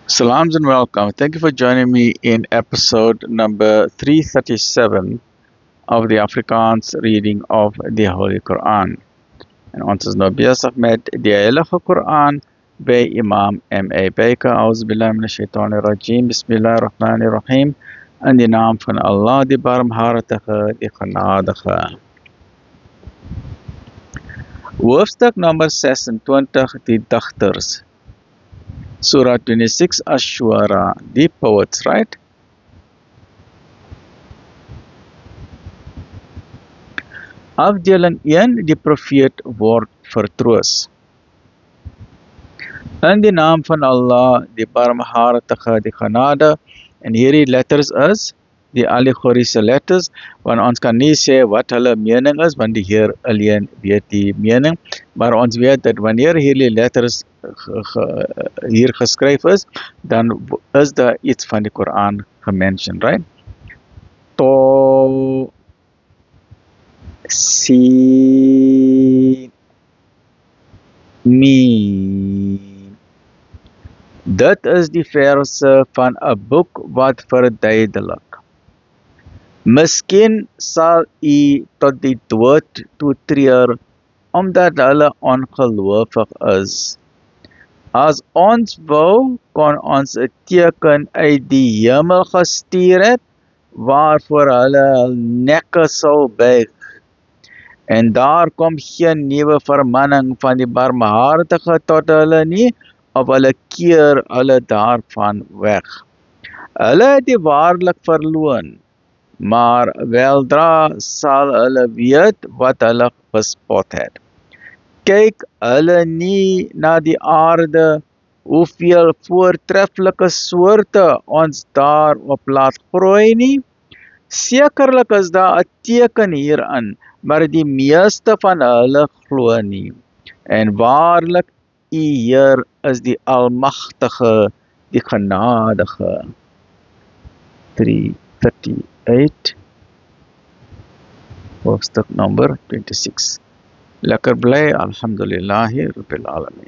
Salams and welcome. Thank you for joining me in episode number 337 of the Afrikaans reading of the Holy Quran. En ons is nou besig met die Heilige Quran by Imam M.A. Baker. Auzubillah minash shaitani rajim. Bismillahirrahmanirrahim. In die naam van Allah, die barmhartige, die genadige. Hoofstuk nummer 26, die digters. Surah 26 Ash-Shu'ara, the poets, right? Afdeling 1, die profeet word vertroos. In die naam van Allah, die barmhartige, die genade, en hierdie letters is die allegoriese letters, want ons kan nie sê wat hulle mening is, want die Heer alleen weet die mening, maar ons weet dat wanneer hierdie letters hier geskryf is, dan is daar iets van die Koran gemention, right? To, si, mi. Dit is die verse van 'n boek wat verduidelik. Miskien sal u tot die dood toe treur, omdat hulle ongelovig is. As ons wou, kon ons 'n teken uit die hemel gestuur het, waarvoor hulle hul nekke sou buig. En daar kom geen nuwe vermanning van die barmhartige tot hulle nie, of hulle keer hulle daarvan weg. Hulle het die waarlik verloon, maar weldra sal hulle weet wat hulle bespot het. Kyk hulle nie na die aarde, hoeveel voortreffelike soorte ons daarop laat groei nie? Sekerlik is daar 'n teken hierin, maar die meeste van hulle glo nie. En waarlik, U Heer is die Almagtige, die Genadige. 338, hoofstuk number 26. Lekker bly, alhamdulillahi rabbil alamin.